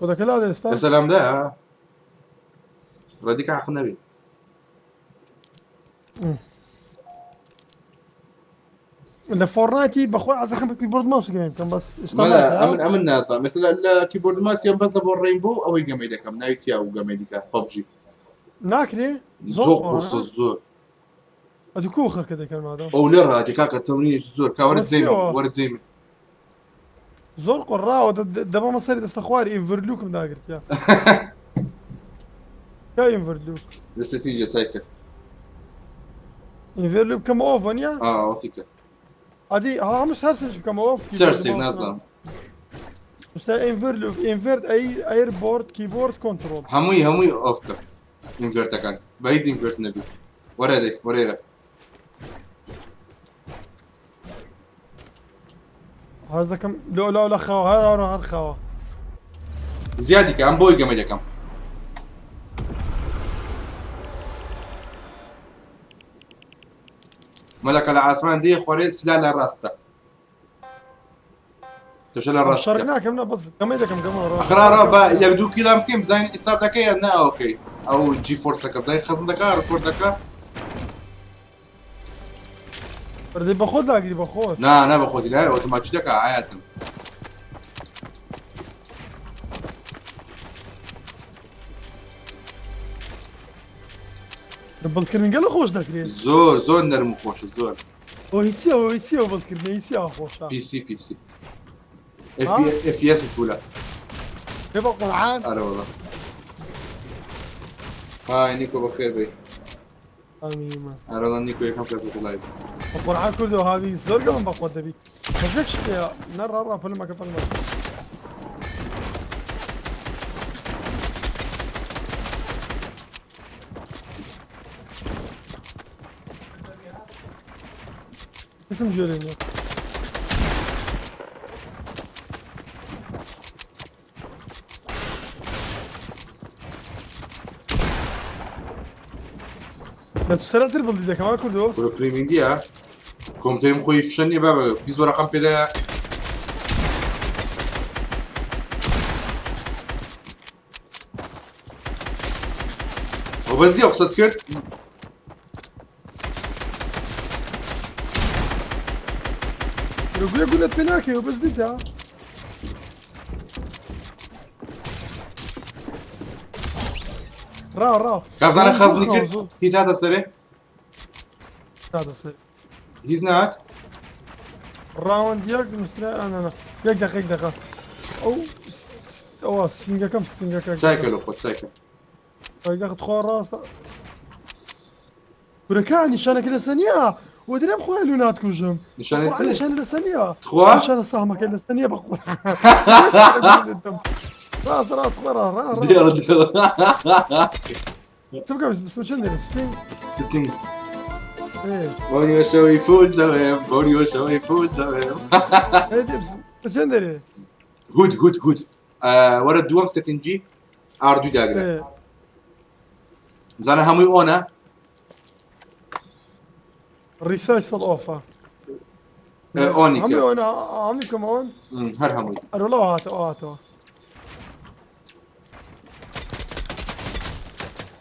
كودك لا يا دستا سلام ده رديك حق النبي الفورنايتي بخوي عايز اخبط كيبورد ماوس جيم كان بس اشتملت ملا ها امن نازا مثلا الكيبورد ماس يوم بس رينبو او جاميدك كم نايتيا او جاميدك ببجي ناكري زور زوق قص قرنا الزور ادي كوخر كذا كان هذا او ليرها دي كاكا التمرين الزور كورد زيمي وتسيوا ورد زيمي زور قرا ودبا مصري دستخواري انفرلوك مداقرت يا يا انفرلوك لسه تيجي سايكل انفرلوك كم اوفن يا اه وفيك ادي ها مش هرسج كم اوف كيبورد سيرسي ماوس نازا مش انفرلوك انفرت اي ايربورد كيبورد كنترول هموي اوفكا انفيرتا كان بعيد انفيرت نبي ورا دي وريرا هذا كم لا خوا هذا خوا زيادة كم بوي جامد كم ملك العاصمان دي خواري سلال الراستا تشل الراستا شاركناك منا بس كم اذا كم اخرارا با يبدو كذا يمكن زين حساب دكا يا اوكي او جي فورس كم زين خزن دكا ريكورد دكا بدي باخذ لا باخذ نا انا باخذ لا اوتوماتيك دكا عادة بالكرني قال خوش ذاك زور نرمو خوش زور ويسيو بالكرني يسيو خوش بي سي اف بي اس فولا يبقى قرعان اه والله هاي نيكو بخير بي امين اه والله نيكو يكم كاسة لايف القرعان كله هذه زول من بقوة دبي فزكش يا نرى فيلم كفل اسم جولين لا تسرعت البلد ده كمان كله فري من دي ها كوم تريم خوي فشني بابا بيزو رقم بدا وبس دي اقصد كرت يقول لك بناكي وبس دي ده را كيف انا خزني كرت هي هذا سري هذا صحيح هيز نات راوند ياك مسلا انا ياك دقيقة او ستينجا كم ستينجا كم سايكل اخوت سايكل ياخذ خوار راسه بركان نشانك كل ثانية ودري بخويا لونات كوجم نشان تسي نشان ثانية تخوا نشان السهم كل ثانية بقول راس خوار دير تبقى بس مش عندنا 60 60 ايه بوني وشوي فول تمام بوني وشوي فول تمام ايه دي مش عندنا هود ورا الدوام 60 جي اردو داغرا ايه زانا هموي اونا الريسايسل اوفا اوني عمي كا انا عمي كمان هر هموي ارولو هاتو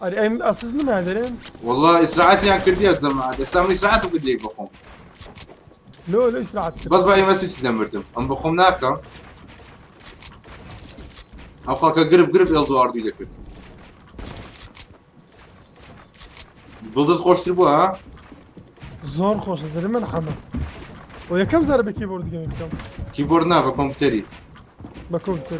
اري اساسنا ما ادرين والله اسرعتي عن كرديه زمان استعمل اسرعته قد ليك بخوم لو يسرعت بس بقى مسيس دمرتم ام بخوم ناكا او خاكا قرب يلدو اردو لكرد بلدت خوش تربو ها زور خوش ادري من حمد ويا كم ضربه كيبورد جيم كم كيبورد نا بكمبيوتري بكمبيوتر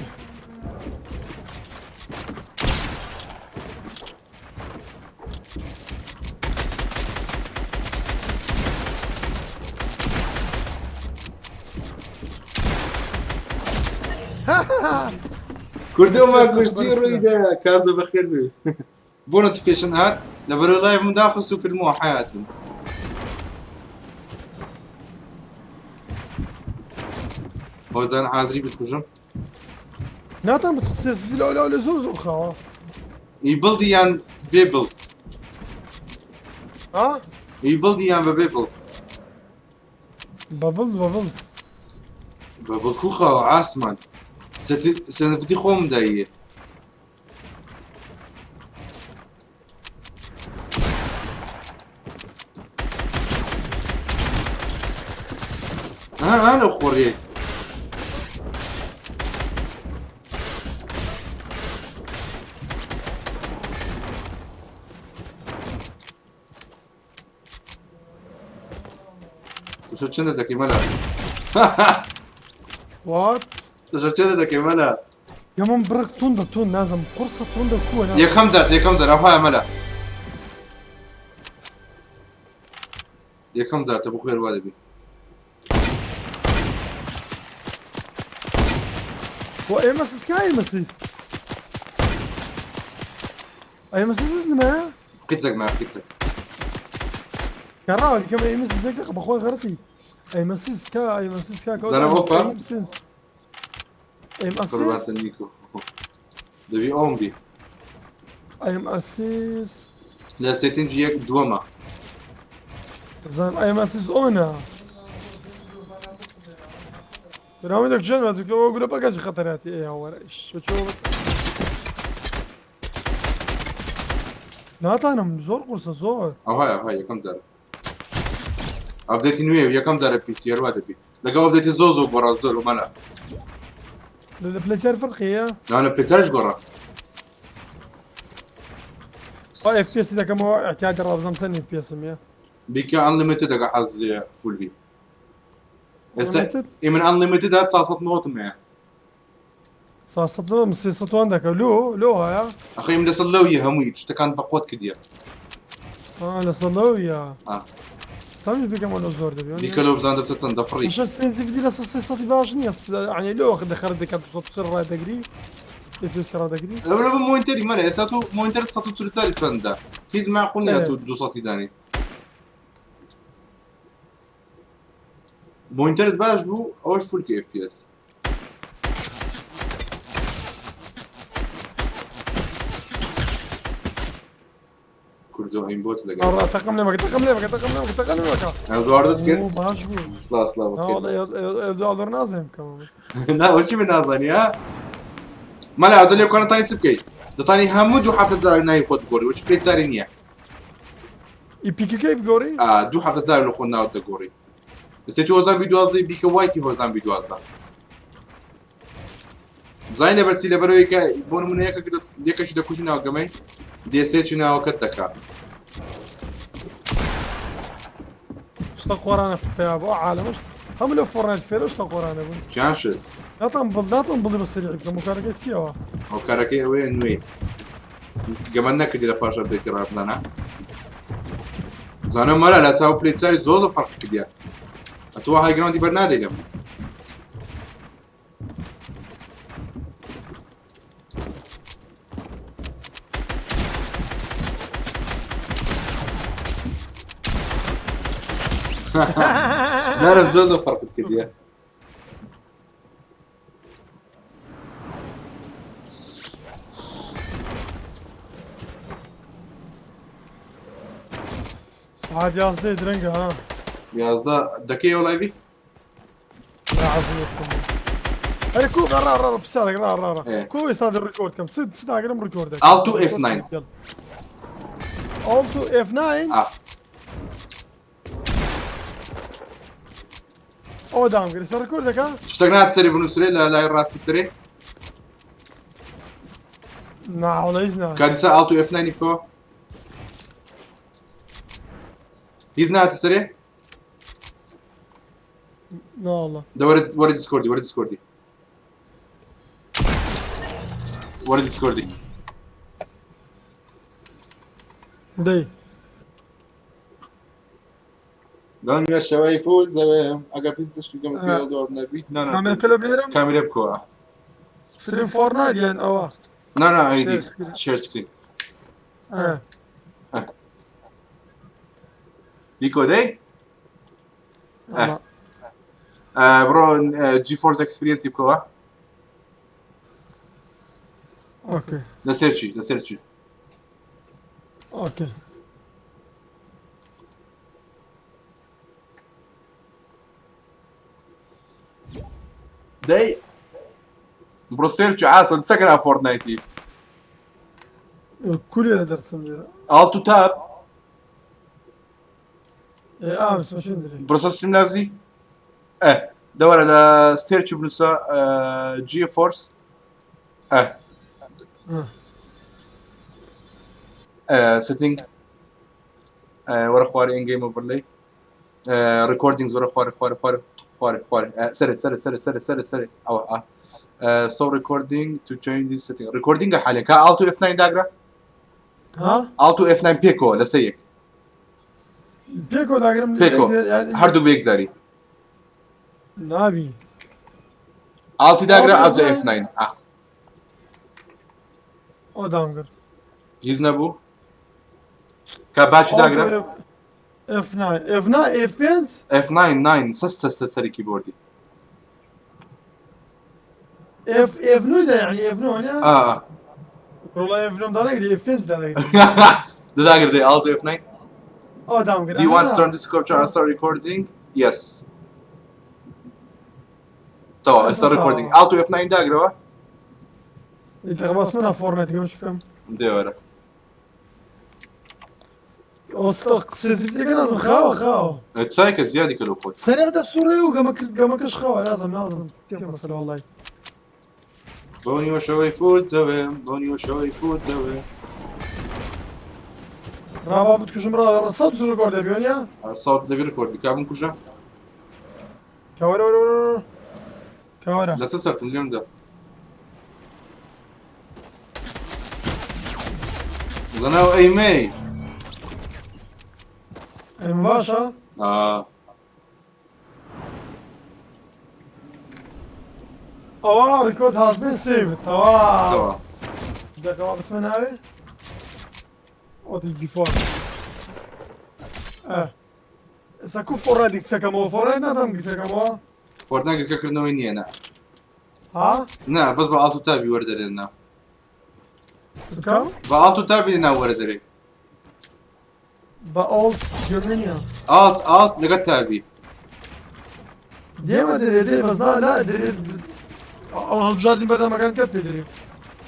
كردو ما كرسي رويدا كازا بخير بي بو نوتيفيكيشن هات لبرو لايف مداخل سو كرمو حياتهم هو زين حاضري بتكوجم ناتم بس في لا زوز خوا يبلدي يان بيبل ها يبلدي يان بيبل بابل بيبل كوخا عاسمان سنفتي خوم داية أنا أخوري شو كندك يا ملا وات شو كندك يا ملا يا من برك تون لازم قرصة تون كون يا كم زر أفا يا ملا يا كم زر تبو خير والدي واي مسيس كاي مسيس اي مسيس ما كتزك معك كتزك كراوي كم اي مسيس زيك بخوي غرتي اي مسيس كا اي مسيس كا زنا وفا اي قربات مسيس النيكو دبي أم بي اي مسيس لا سيتنجي يك دوما زين اي مسيس اونا راوي دك جنة دك اقول بقى خطراتي ايه هو شو تشوف لا انا من زور قرصة زور أو هاي كم زر أبديتي نوية يا كم زر بي سي ار وادبي لقوا أبديتي زوزو برا زول وملا البلايستيشن فرقية لا أنا بيترج قرا اف بي اس اذا كم اعتياد الرابط مسني اف بي اس 100 بيك انليمتد اقا حاز لي فول بي Unlimited؟ من انليمتد هات صاصت نوت معي صاصت له مصيصت عندك لو هيا اخي من صلوي همي كان بقوت كدير لصلوية اه تمش بكم ولا زور دبي بيك لو بزاند بتتصن دفري مش السنسيف دي لصيصة باجني يعني لو دخلت ديك تصير راي دقري يفسر راي دقري لا مو انتري مالا ساتو مو انتر ساتو ترتال فندا هيز مع خوني تو دو صوتي داني مو انتر باش بو اول فول كي اف بي اس كردو اين بوت لقى تقم لك انا دوارد كيف باش بو اصلا والله بخير يدور نازم كمان لا وش من نازاني ها مالا هذول يكون تاني تبكي ده تاني همود وحافظ زار ناي فوت جوري وش بيت زاري نيا يبيكي كيف جوري دو حافظ زار لو خونا ود جوري بس تو زان فيديو ازي بيك وايتي هو زان فيديو ازا زين برتي لبرويك بون من هيك كده ديك شو دكوشنا وقمي دي سيتشنا وكتك اشتاق ورانا في ابو عالم هم لو فورنايت فيرو اشتاق ورانا بون شانش لا تنبضي بالسريع كم كاركت سيوا او كاركي وين قمنا كده لفاش بديتي راه لنا زانا مالا لا تساوي بلاي تساري زوزو فرق كده اتوا هاي جراوندي برنادي لهم نعرف زوزو فرق كده صعاد يا صديق درنقة ها يا زا دكيه ولا يبي لا عظيم يكون هاي كو را بسالك را إيه. كويس هذا الريكورد كم 6 دقائق من ريكوردك Alt to F9 Alt to F9 او دام قريس ريكوردك ها اشتقنا تسري بنسري لا راسي سري نا ولا يزنا كادسا Alt to F9 يبكو يزنا تسري لا والله ورد ديسكوردي ورد ديسكوردي دي دنيا الشواي فول زمان اجابيز تشكي كم في دور نبي كامل كله بيرم كاميرا بكو ستريم فورنايت يعني او لا هيدي Share screen. شير سكرين اه بيكو دي لا برو جي فورس اكسبيرينس يبكو اوكي لا سيرشي اوكي داي برو سيرش عاسل سكن فورتنايتي كل يوم درسهم ديرا التو تاب بس ما شو ندري بروسيس نفسي دور على سيرش بنسا جي فورس سيتنج ورا خواري ان جيم اوفرلاي ريكوردينجز ورا خواري سري او so recording to change this setting recording حاليا كا التو اف 9 داغرا ها التو اف 9 بيكو لسيك بيكو داقرم بيكو يعني هردو بيك زاري نابي التي داغرا Alt التو اف 9 او دانجر يزنبو كاباتش داغرا اف 9 اف 9 اف بينز اف 9 سري كيبوردي اف نو ده يعني اف نو انا اه والله اف نو ده نقدر اف بينز ده نقدر the dagger the alto f9 او دانجر do you want to turn this capture and start recording yes طبعا start recording alto f9 dagger انت خلاص منها فورنايت مش فاهم دي ورا اوستق سيزيفتي كان لازم خاو تسايك زياده كله فوت سريع ده سوري وقامك خاو لازم مثلا والله بوني وشوي فوت زوين بوني وشوي فوت زوين رابا بتكش مرا صوت ريكورد بيونيا الصوت ده ريكورد كامل كوجا كورا لا تسرت اليوم ده زناو اي مي مباشا ريكورد هاز بين سيفد تمام دقيقة بس من هاي ودي الجي فور ساكو فورا ديك ساكامو فورا نادم ساكامو فورتنايت كاكر نويني انا ها نعم بس بالتو تابي ورد لنا سكام بالتو تابي لنا ورد لي بأولد جرمانيا الت لقيت تابي ديما دري بس لا دري او جاردين برا مكان كيف تدري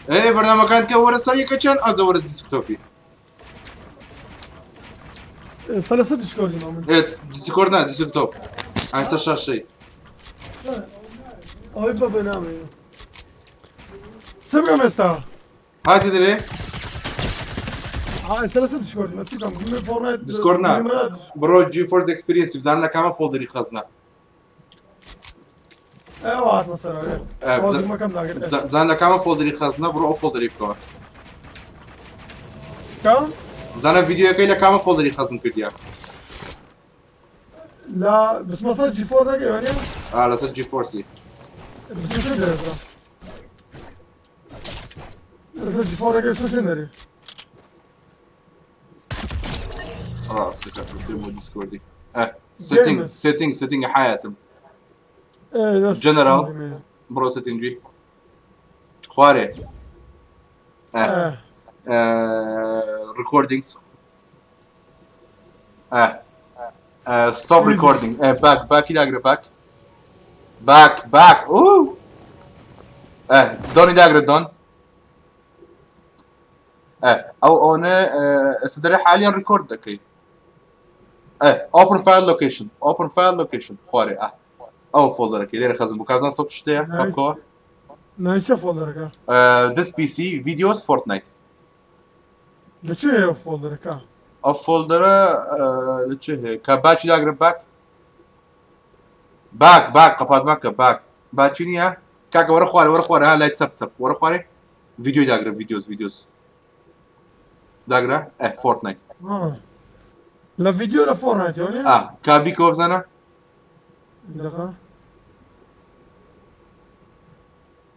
ايه برنامج كان كورد سريع كان ازور الديسكتوبي ثلاثة ديسكورد مامن ايه ديسكورد ديسكتوب عن شيء اوي بابا نامي سبقا مستا هاي تدري هاي ثلاثة ديسكورد ما تسيبهم من فورنايت ديسكوردنا برو جي فورس اكسبيرينس بزعلنا كمان فولدر يخزنا واحد مثلا ما كم داقر بزعلنا كمان فولدر يخزنا برو فولدر يكون كم بزعلنا فيديو كيلا كمان فولدر يخزن كديا لا بس مثلا جي فور داقر يعني على اساس جي فورسي بس مش درسه بس جي فور داقر شو تندري خلاص تكفل مو ديسكوردي سيتنج حياتم جنرال برو سيتنج جي خواري ريكوردينجز ستوب ريكوردينج باك يداغر باك اوه دوني داغر دون او انا استدري حاليا ريكورد دكي اوبن فايل لوكيشن خواري او فولدر كي داير خزن بوكازان صوت شتيا كابكو نايس فولدر this PC videos Fortnite ليش هي فولدر كا او فولدر ليش هي كاباتش داغر باك قباد باك باتشينيا كاكا ورا خواري ها لا تسب ورا خواري فيديو داغر فيديوز داغر فورتنايت لا فيديو لا فورتنايت يعني كابيكو بزانا دقيقة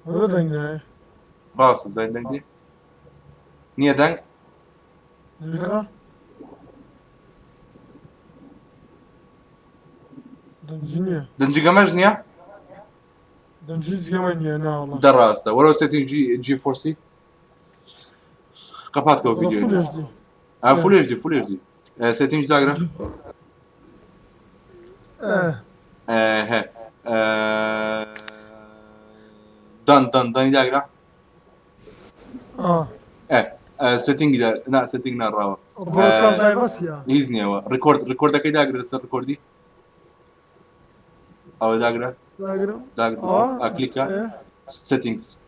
هذا دنجنا باص زين دنجي نيا دنج دقيقة دنجي قمجنيا دنجيز كمان انا والله دراسته ولو سيتنج جي فورسي قباتكو فيديو فول اتش دي سيتنج داغرا داني داقرا اه سيتنج لا سيتنج نار برودكاست دايفاسيا هيزني هو ريكورد كي داقرا لسه ريكوردي او داقرا دايجرام داقرا كليكا ايه سيتنجز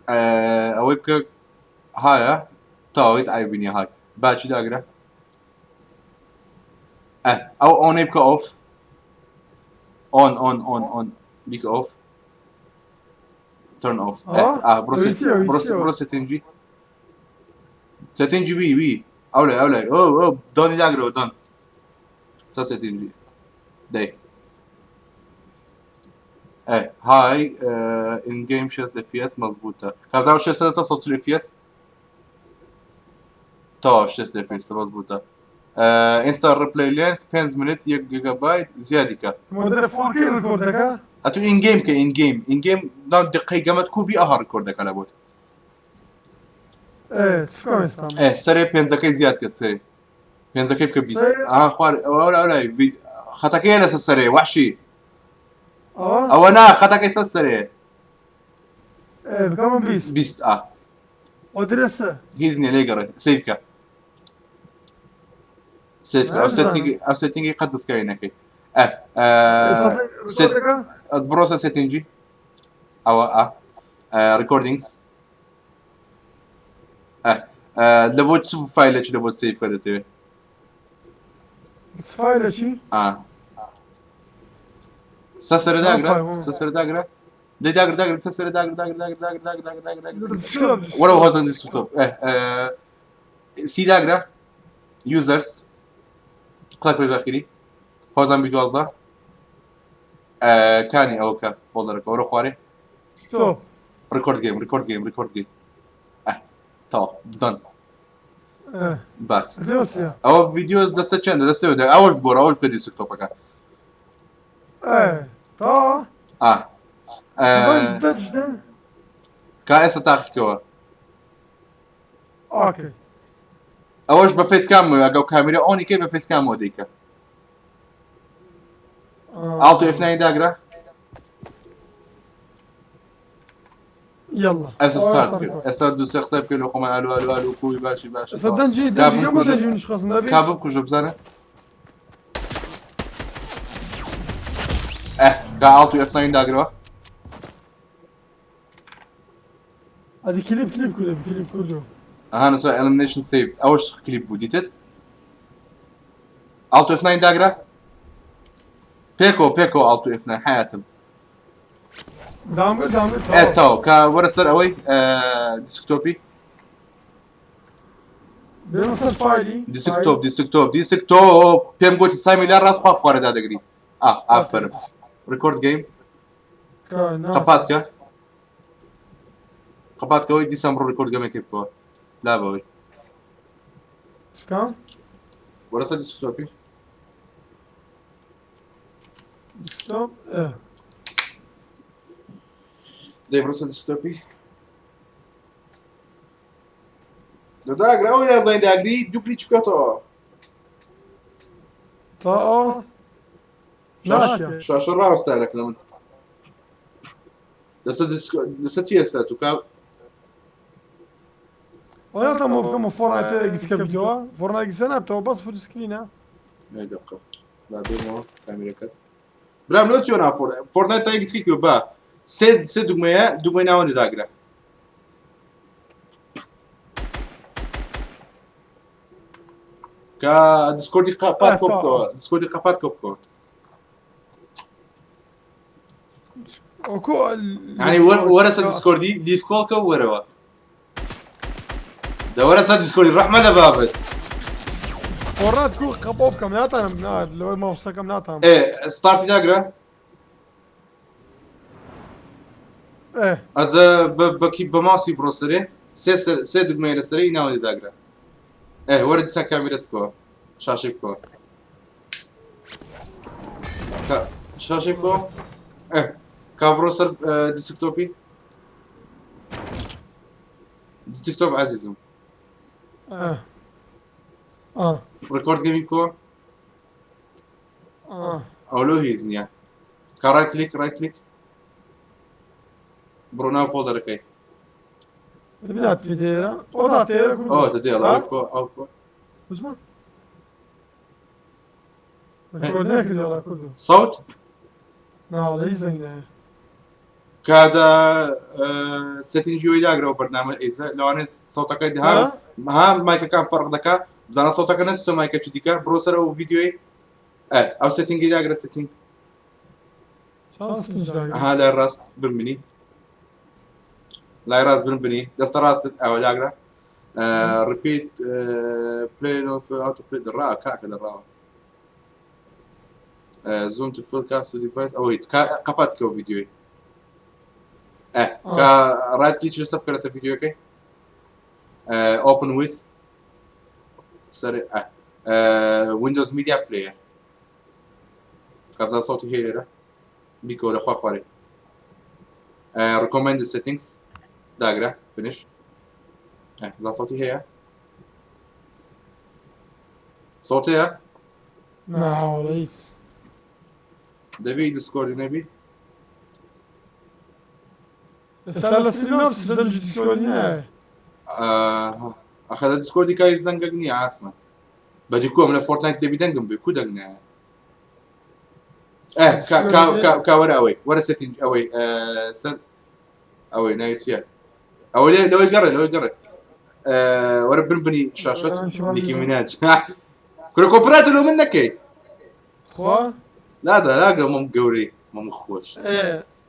اويبك هاي تاويت عيبني هاي باش داقرا او اون يبقى اوف اون بيك اوف تيرن اوف برو سيتنجي سيتنجي وي اولا او دوني داقرا دون سا سيتنجي داي هاي ان جيم شاس اف بي اس مظبوطه كذا وش تصل الاف بي اس تو شاس اف بي اس مظبوطه انستا ريبلاي لين 5 مينت 1 جيجا بايت زياده مودر 4K ريكوردك اتو ان جيم دقيقه ما تكون بي ريكوردك على بود ايه تفهم استعمل سري بينزكي زياد كسري بينزكي بكبيس سري خوار ولا خطاكي لس سري وحشي اه او انا خطاكي سري ايه بكم بيست بيست ودرسه هيزني ليجر سيفكا او نعم سيتنج يقدس كاينك استطيع سيت ريكوردك بروسس سيتنجي او ريكوردينجز لابد تشوف فايلك لابد سيف كده فايل شيء سسر شلون داقرا فايل سسر داقرا دي داقرا سسر داقرا شلون ولا هو زين ديسكتوب سي داقرا يوزرز كلاك داخلي هو زين فيديو قصده كاني او كا فولدر ورا خواري ستوب ريكورد جيم تو دون ايه باك روسيا او فيديوز دسته چند دسته ده اول في ديسكتوب كا ايه تا شبان اه دج ده كا اس تاخكوا اوكي اولش بفيس كام او كاميرا اوني كيف بفيس كام وديك التو اف 9 داقرا يلا ستارت دو سيخسب كيلو خما الو كوي باشي صدقني دجي قبل دجي مش خاص نبي كابم كوجو بزنه كا التو اف 9 داقرا هذه كليب كله انا سو elimination saved اوش كليب بوديتت التو اف 9 داقرا بيكو التو اف 9 حياتم دام تو كا ورا سر اوي ديسكتوبي بنصر فايلي ديسكتوب بيم قلت سايمي لا راس خاف قارد هذا قريب افر ريكورد جيم قباتك وي ديسمبر ريكورد جيم كيف كو لا بوي كم ورا سر ديسكتوبي ستوب ايه دي بروسس ديسكتوبي دا قراوي يا زين دا دي دوبلي تشكوتو تا ناشيا شو الراو ستايلك لمن لسه تي استاتو كا وانا تم بكم فورنايت جسكبتوا فورنايت جسنا بتو بس فول سكرين اي دقه لا ديمو كاميرا كات برام لو تيونا فورنايت تاي جسكي كوبا سيد دوغميا ناون داغرا كا ديسكوردي قابات كوبكو اوكو يعني ورثة ديسكوردي ليف كولكا وروا ده ورثة ديسكوردي رحمة بابت فورنايت كو قبوب كامياتا من لو ما وصل كامياتا ايه ستارت داغرا ايه از بكي بماسي بروسري سي دوغميا لسري ناون داغرا ايه ورد سا كاميرتكو شاشيكو شاشيكو ايه كافروسر ديسكتوب عزيزم ريكورد جيمينكو اولو هيزنيا كرايت كليك رايت كليك بروناو فولدر كي بلاد في تيرا وضع تيرا اوه كله تدي الله اوكو اوكو اسمع الكود ناكل والله كله صوت والله يزنق كذا سيتنج يو يلاقرا برنامج اذا لو انا صوتك ها ها مايك كان فرق دكا زانا صوتك نستو مايك تشديكا بروسر او فيديو او سيتنج يلاقرا سيتنج شاستنج داقر هذا الراس بالمني لا راس بالمني دست راس او يلاقرا ريبيت بلاي اوف اوتو بلاي الراء كاك الراء زوم تو فول كاست تو ديفايس او هيت قفات كو فيديو كا رايت كليك يسب كلا فيديو اوكي اوبن ويز سريع ويندوز ميديا بلاير قبل صوتي هيرا بيكو ولا خواري recommended settings داقرا فينيش ذا صوتي هي صوتي هي نعم رئيس دبي ديسكورد نبي استنى ستريمر سجل ديسكورد هنا اخذ ديسكورد كاي زنقني عاصمه بدي كوم من فورتنايت دبي دنقم بكو دنقنا كا ورا اوي ورا سيتنج اوي سن اوي نايس يا اوي لو يقرا ورا بنبني شاشه نيكي ميناج كل كوبرات لو منك خوا لا ده لا مو قوري مو مخوش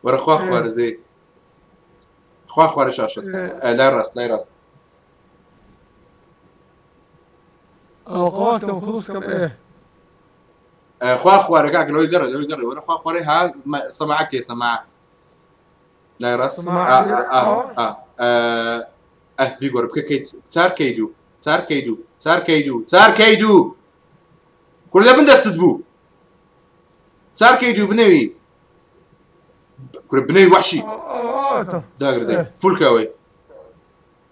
ورا خوار ذي خوار شاشه لا راس خواتم خلص كم خوار كاك لو يقرا ورا خوار ها سمعك يا سماعه لا راس بيقول بكيت تار كيدو كل ده بندستبو تار كيدو بنوي كل بنوي وحشي داقر دي فولكا وي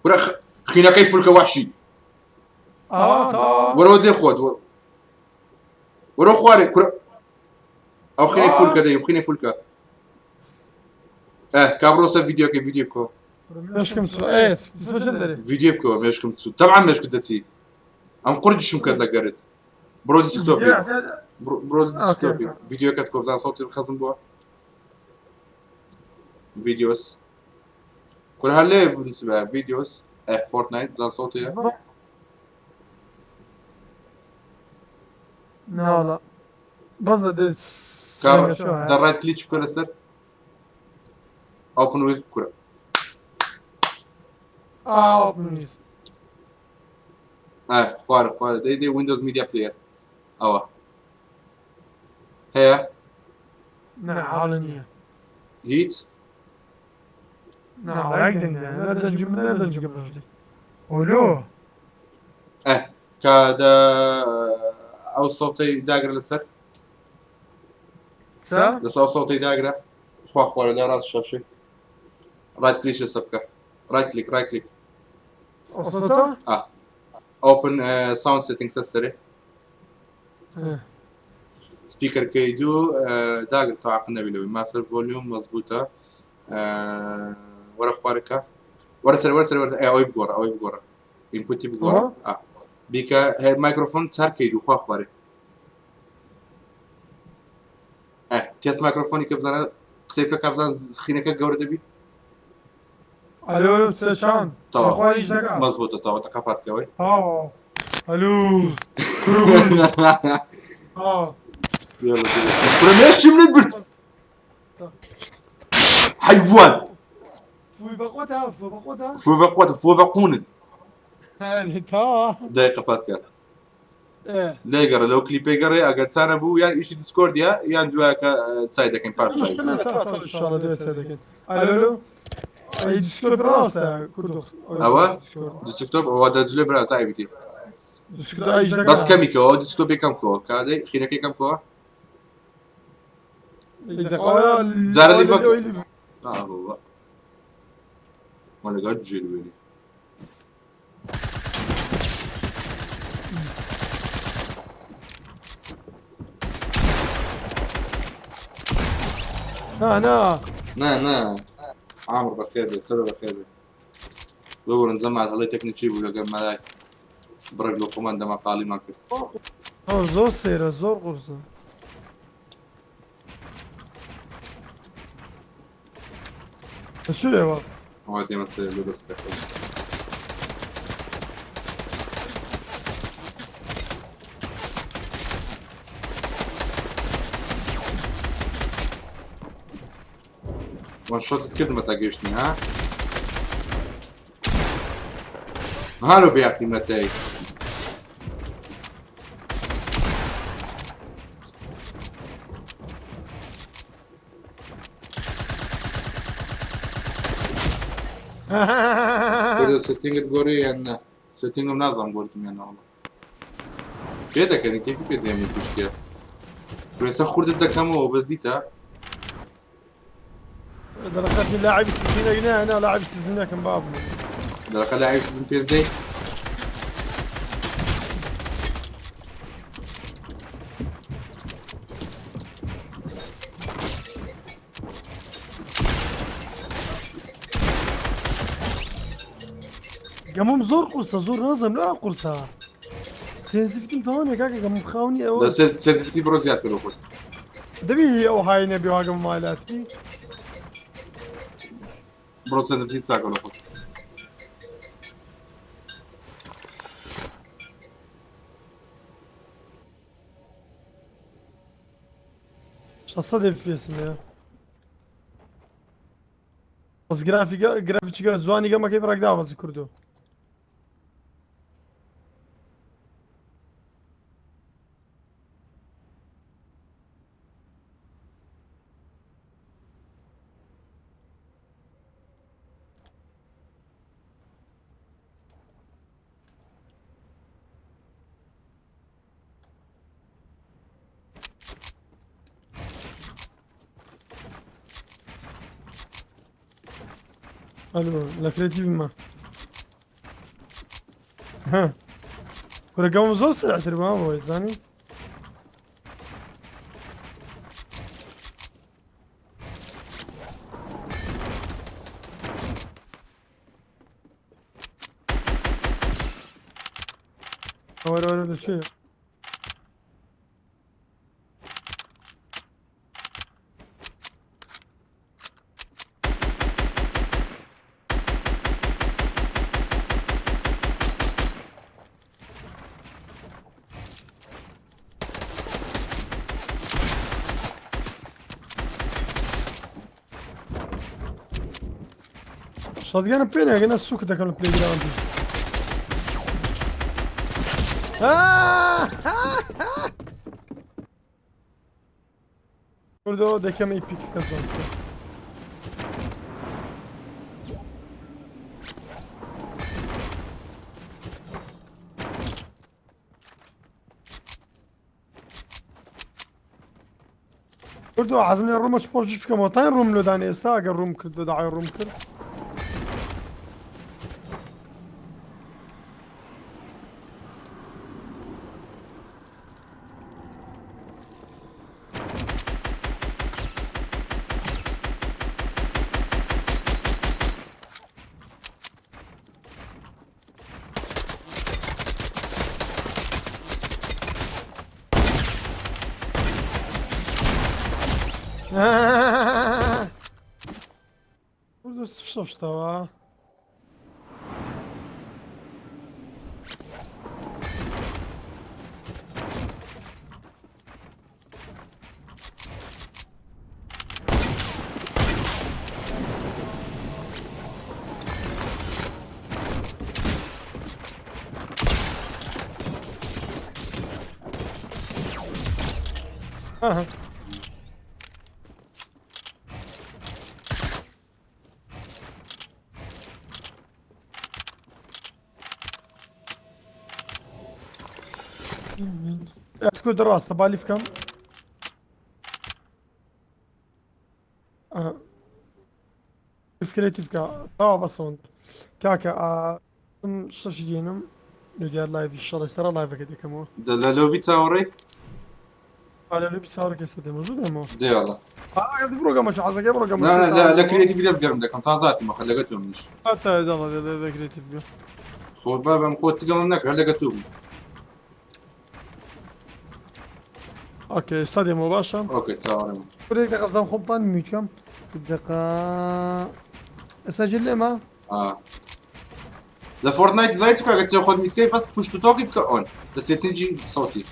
ورا خينا كيف فولكا وحشي ورا زي خود ورا خواري كل او خينا فولكا دي وخينا فولكا كابروسا فيديو كو مش كم سؤال فيديو كو مش كم طبعا مش كنت سي ام قرج شو كذا قرد برودي سكتوبي برودي سكتوبي فيديو كاتكو زان صوتي الخزن بوا فيديوس كل هاللي بالنسبه فيديوس فورتنايت زان صوتي لا بس ده رايت كليك كل سر اوبن ويز كره اوبن ويز خوار دي ويندوز ميديا بلاير هي علنية هيت عقدن لا دنج من لا دنج قبل رجلي ولو كذا او صوتي داقر لسر بس او صوتي داقره خوار ده راس الشاشه رايت كليك السبكه رايت كليك صوته اوبن ساوند سيتنجز السري سبيكر كيدو داقر تعقنا بلوي ماستر فوليوم مظبوطه ورا خواركه ورا او يبقورا انبوت يبقورا بيكا هي الميكروفون تار كيدو خواري تيس ميكروفوني كبزانا قسيبك كبزان خينك قور دبي الو تسشان اخواني مظبوطه تو تقفات كوي الو يلا برميش من البرد حيوان فوي بقونا دقيقة باتكا لا قرا لو كليبي قرا اقعد سنه بو يعني ايش ديسكورد يا دواك تسايدك ان باش مشكلة ان شاء الله ديت تسايدك الو اي ديسكورد راس كله ديسكتوب هو ده زلي برا صاحبتي ديسكورد بس كيميكو ديسكتوب كم كو هذا خينا كم كو زار اللي فك هو ولا قد جلويني نا نا عامر بخير بي سبب بخير بي بقول نجمع هلا تكنيك شيء ولا قال ملاك برق له كوماندا ما قالي ما كنت زور سيرة زور قرصة. شو يا بابا؟ هو تي مسير بس تكلم وان شوت كده ما تلاقيشني ها هالو بيعطي متى كده ستينج تقولي ان ستينج منظم قلت من انا والله كده كان كيف كده يعمل مشكلة بس خرد الدكامو بس ديتا دركات اللاعب السيزون هنا انا لاعب السيزون كان بابا. ده خلي عايز سيزون بي اس دي قاموا زور قرصة زور نظم لا قرصة. سينسيفتي تمام يا كاكا قام مخاوني ده او سنسيتيفيتي بروزيات كله خد دبي او هاي نبي واقم مايلات بي. برو سنسيتيفيتي تساق كله خد شصدف في اسمه بس جرافيك زواني قام كيف راك دعوة كردو. الو لا كريتيف ما ها ورقم زور سرعة ما هو زاني. ورا شو shotgun appena che nessuno che con il playground. Guarda da che mi picca tanto. Guarda عزمني الروم اشوف في كم وطن روم لو داني استاق الروم كده داعي الروم كده. Kurde, coś stała. Aha. تكون دراسة بالي في كم؟ في كريتيف كا بس وانت كاكا شو جينم ندير لايف ان شاء الله يصير لايف كده كمو ده لو بيتا وري على اللي بيصير كيستدي موجود مو دي والله. قاعد بروجرام شو عايزك بروجرام لا لا لا كريتيف ليس قرم ده كان تازاتي ما خلقتهم مش حتى يلا ده كريتيف بيو خو بابا مخوت تقام منك خلقتهم. اوكي استاديوم مباشر اوكي تصور. بدك دقيقة زم خبطان ميت كم دقيقة اسجل ما لا فورتنايت زايتك قلت تاخذ 100 كي بس بوش تو توك يبقى اون بس تنجي صوتي.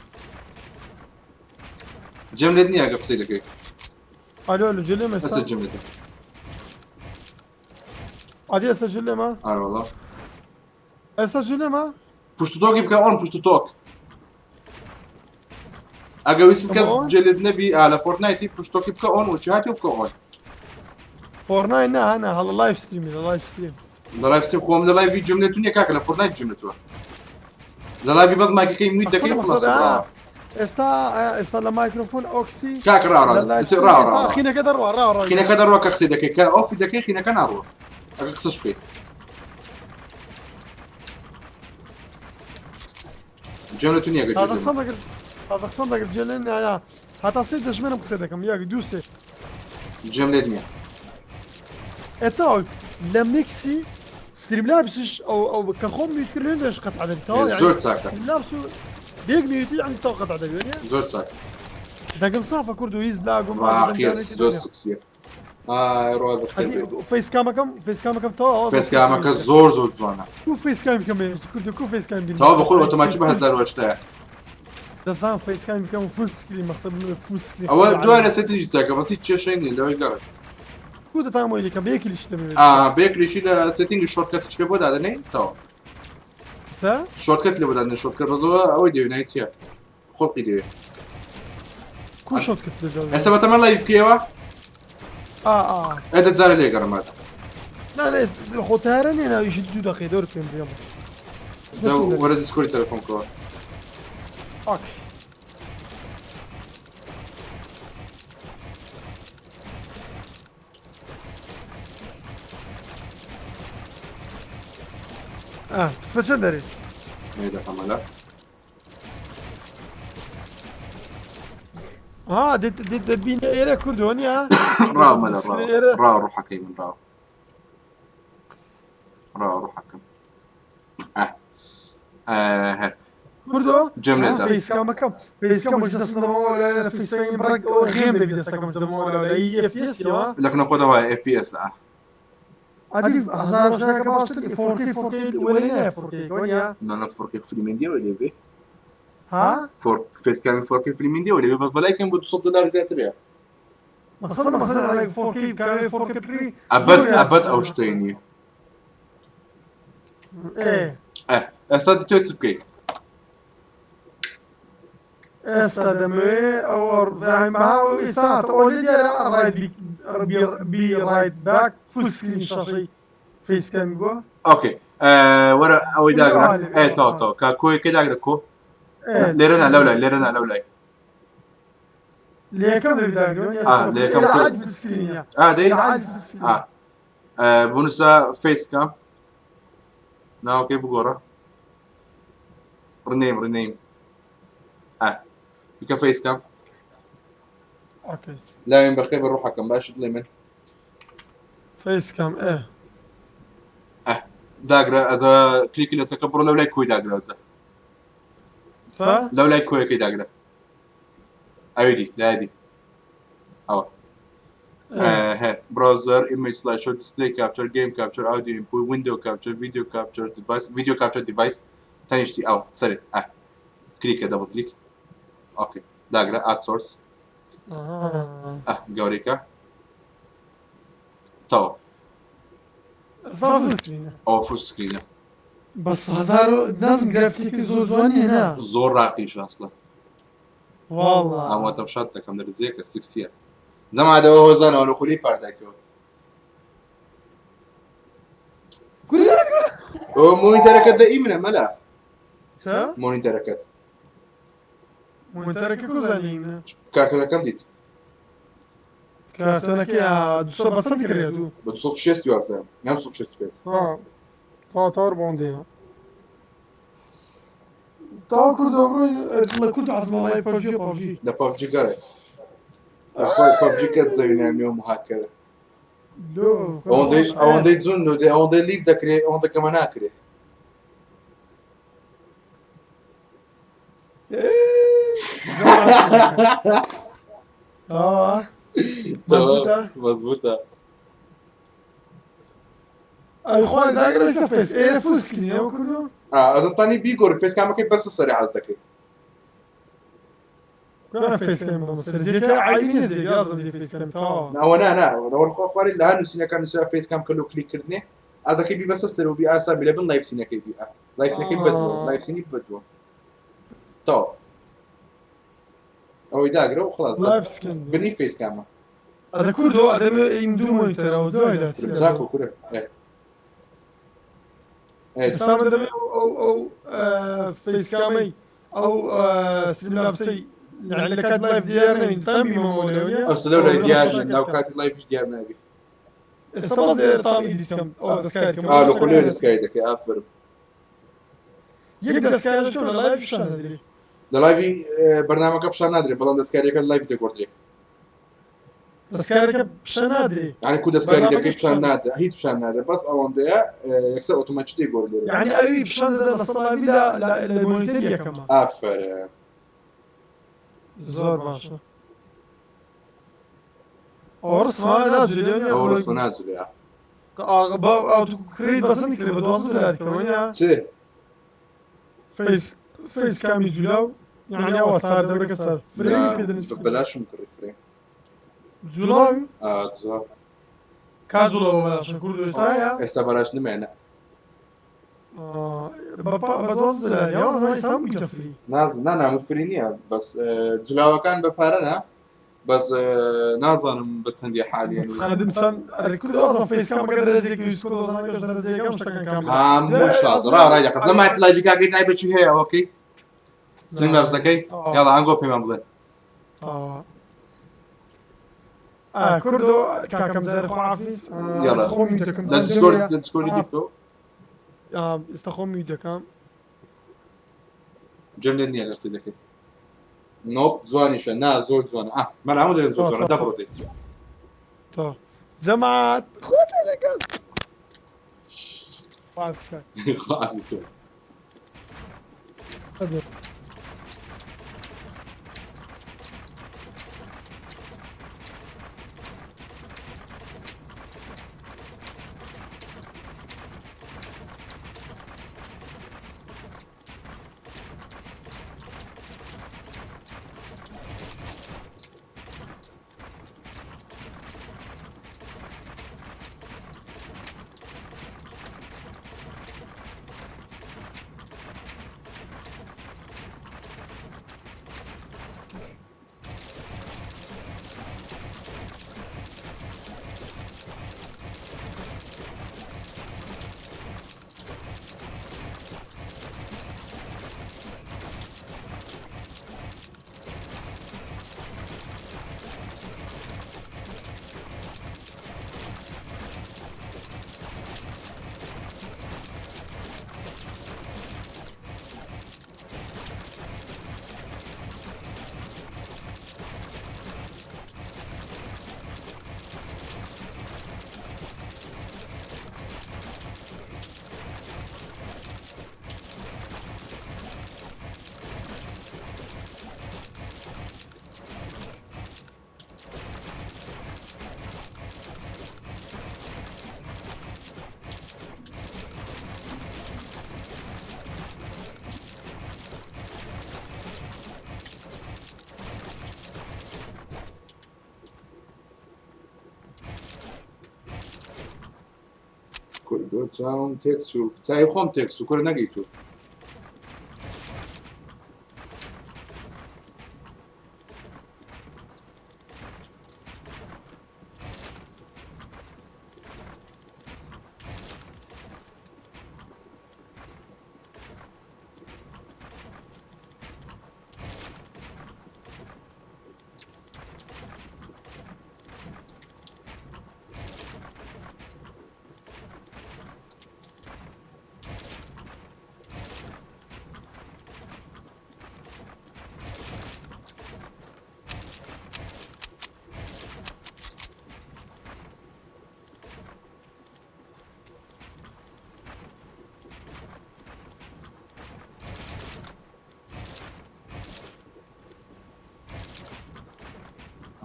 جملتني اقف سيدك هيك. الو جل ما بس جملتك. عادي استجل ما والله. استجل ما بوش تو توك يبقى اون بوش تو توك. اقوي سكز جلد نبي على فورتنايت بوش تو توك يبقى اون وشهات يبقى اون. فورنايت انا هلا لايف ستريم لايف ستريم. لايف ستريم خو من لايف جملتون يا كاك لا فورتنايت جملتون. لايف بس ما كي 100 دقيقة خلاص. استا الميكروفون اوكسي كاك را خينا كده را خينا كده رو كاك سيدك كا اوف دقيقة خينا كان رو. اقصش فيه. جملتون يا جملة. Kazakhstan da gelin ya. Hatası da şmenim kısadakım ya düse. الجملة دنيا. Eta lemneksi streamlabs او كخوم يتكلمون ايش قطع عدد زور ساكا. ستريملابس بيقني يعني قطع عدد يعني. زور ساكا. داكم صافا كردو يزلاقوا ما خيس زور سكسية. رواد بخير. فيس كامكم تو. فيس كامك زور زوانا. كو فيس كام كمان كو فيس كام دي. تو بقول اوتوماتيك بهزار واشتاع. ده صار فيس كام كم فول سكرين مقصد منه فول سكرين. اول دوانا ستيجي ساكا بس تشين اللي يقرا. كود تاعمو اللي كان بياكل يشتمي. بياكل شيء سيتنج الشورت كات تشبه بود هذا نين تو. سا؟ شورت كات اللي بود هذا شورت كات بزوا او دي نايت يا. خلقي دي. كو شورت كات بزوا. هسه بتمنى لايف كيوا. هذا تزار اللي يقرا ماذا. لا خوتارني انا يشدوا دقيقة دور كم يلا. ده ورا ديسكورد تليفون كور. اوكي. بس بتشدري. ايه ده كمالا. دي بين ايرا كردونيا. راو مالا راو روح حكي من راو روح حكي. كردو جملة فيس كام مش دستنا ولا فيس كام برك غيم دي دستك مش دم ولا اي اف اس يا لك ناخذها اف بي اس عادي هزار شاك باش 4K ولا 4K ويا نانا 4K في الميديا ولا بي ها فيس كام 4K في الميديا ولا بس بلاكن ب $2 زيادة بيها مقصدنا على 4K كان 4K بري ابد او شتيني ايه استاذ تويتسبكي استخدمه او زعما معه اسات اوليدي رايد بي رايد باك فول سكرين شاشي فيس كام جو اوكي ورا او داغرا اي تو كوي كده داغرا ليرنا لولا ليه كم داغرا ليه كم عاد فول سكرين دي عاد فول سكرين بونسا فيس كام ناو كيف بقرا رنيم بك فيس كام اوكي لا ينبخي بروحك كم باش تلمن فيس كام داغرا اذا كليك لسه كبروا لو لا يكوي داغرا صح لو لا يكوي كي داغرا ايدي دادي براوزر ايمج سلايد شو ديسبلاي كابتشر جيم كابتشر اوديو انبوت ويندو كابتشر فيديو كابتشر ديفايس تانيشتي سري كليك دبل كليك اوكي داغرا اد سورس جوريكا تو فول سكرين بس هزارو لازم جرافيك زوزواني هنا زور راقيش اصلا والله اما تبشطك كم درزيك السكسيه زعما هذا هو زانا ولا خلي باردايتو كل مو انتركت دائما ملا سا مو انتركت كوزانين كارتونا كم ديت كارتونا كي دوسو بسنت كريدو بتصوف 6 يوار زين يعني بتصوف 6 بيت طار بوندي تا کردو بڕۆین کورد عەزمەڵای پەبجی و پەبجی لە پەبجی گەڕێ لەخوای پەبجی کەس زەوینە نوێ مهاکەرە لۆ ئەوەندەی جون و ئەوەندەی لیف دەکرێت ئەوەندە کەمە ناکرێت مەزبوطە ئەیخوان داگرێسە فێس ئێرە فوسکرین ئەوە کردو ئەزتانی بیگۆر فێسکامەکەی بەسە سەری حەز دەکەی فێسکەم سەرزیەکە عیبی نەزێ گازم زی فێسکەم تاوە ئەوە نەوەرخوا خوارد لە نووسینەکان نووسرا فێسکام کە لۆ کلیکردنێ ئازەکەی بی بەسە سەر و بی ئاسان لە بن لایفسینەکەی بی لایفسینەکەی بەدووە لایفسینی بەدووە تاوە ئەوەی داگرە و خلاص بنی فێسکامە ئەدە کوردۆ ئەدەمێ ئین دوو مۆنیتەرەوە دوایدا چاک و کورە ئێستا من دەبێت ئەو فێسکامەی ئەو سلابسەی لە کات لایف دیار نەبین تامی مەمۆلەوەیە ئەوسە لەو لای دیارژن ناو کاتی لایفش دیار نابی ئێستا باز ئێرە تامی دیتکەم ئەو دەستکارکەم لە خولێ دەستکاری دەکەی ئافرم یەک دەستکارە چۆن لە لایف پیشان نەدرێ لە لایڤی بەرنامەکە پیشان نادرێت بەڵام دەستکاریەکە لایڤ دەگۆڕدرێت دەستکارەکە پیشان نادرێ یعنی کو دەستکاری دەکەی پیشان نادە هیچ پیشان نادە بەس ئەوەندەیە یەکسەر ئۆتۆماتیک دەیگۆڕ لێرە یعنی ئەوی پیشان دەدا لە سەڵاوی لە مۆنیتەر یەکەمە ئافرە زۆر باشە ئەوە ڕسما ناجرێ ئەوە ڕسمە ناجرێ کڕیت بەسەند کرێ بە 12 دلارکەوەیە چێ فیس کامی جولاو یعنی ئەوە چار دەورەکە چار بەلاشم کڕی فرێ جوڵاوی زۆر کا جوڵەوە بەلاشە کورد ئێستاە ئێستا بەلاش نمێنە بە 12 دلار ئێستا بوویتە فری نامە فری نییە بەس جولاوەکان بە پارەنا بەس نازانم بە چەندی حالیە ڕای دەکات زەمات لایڤی کاکەی تایبەتی هەیە ئەوەکەی سرنگ بە بزەکەی یاڵا ئەنگۆ پێمان بڵێن کوردۆ کاکەم زەرخۆ حافیز دەسکۆری دیکۆ ئێستا خۆمی دەکەم جەم لێ نییە لەرسی دەکەیت نۆپ جوانیشە نا زۆر جوانە من هەموو دەێن زۆر جوانە دەبڕۆدەیت جەماعەت خۆتە لەگەڵ کوردۆ چاوم تێکس و چای خۆم تێکس و کوور نەگەیت و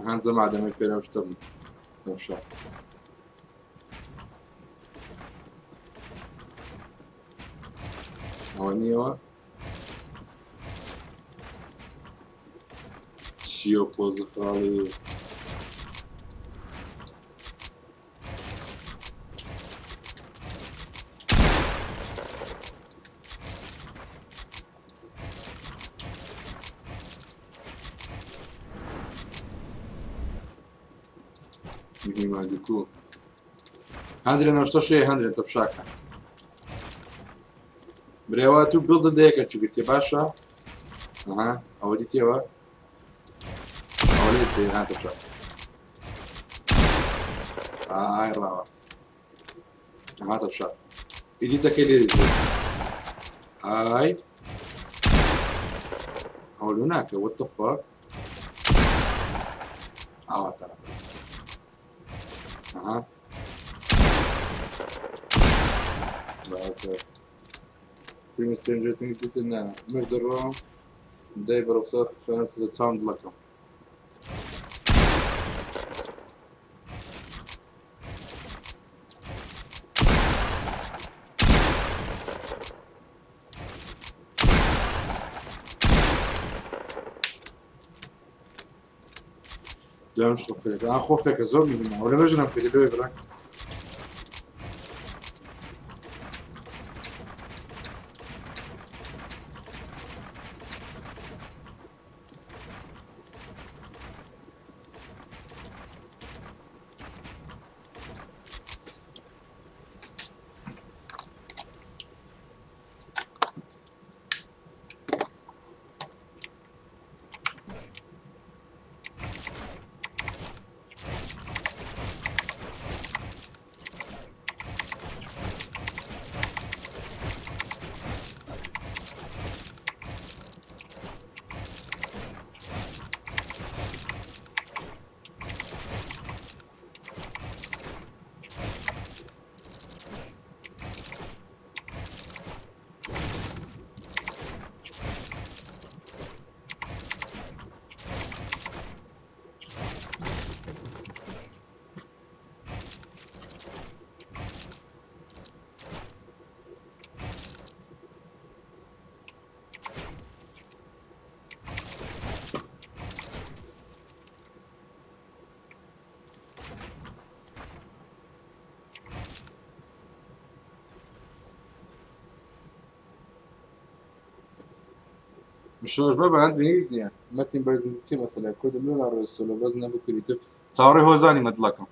هانزە مادەمەی فێرە شتە بوو لەو شە ئەوە نییەوە چییە پۆزە فاڵی مادیکو هەندرێ نەوەشتە شێ هەندرێتە بشاکە برێوە تو بڵدە دەیەکە چی گرتێ باشە ئەها ئەوە دیتێەوە ئەوە لێت پێ هاتە بشاک ئای ڕاوە هاتە بشاک ئیدی دەکەی لێ دیتێ ئای ئەوە ناکە what the fuck ئەوە تەنە ئەها Prima Stranger Things did in Murder Room, David of Surf, to the sound like him. ده مش خفيف، أنا خوفك أزومي هنا، ولا نجنا في اللي يبرك. مش بابا عند بنيزني يعني ما تيم برزنتي مثلا كود من الرسول وزن ابو كريتب صاري هو زاني مدلكم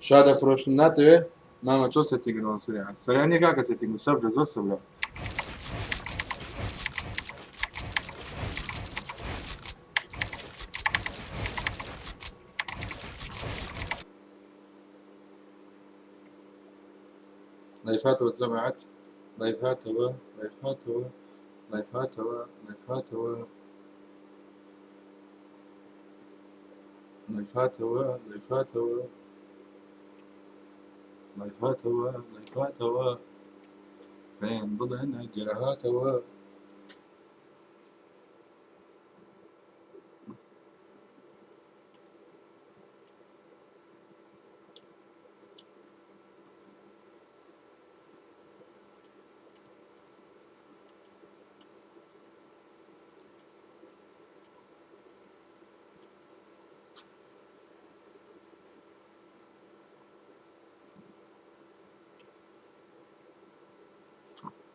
شاده فروش ناتوي ما شو سيتنج نون سريع سريع اني كاكا سيتنج وسبر زو سبر لايفات وتزمعت لايفات هو لايفات هو لايفات هو لايفات هو لايفات هو لايفات هو لايفات هو لايفات هو فين بضعنا جراهات هو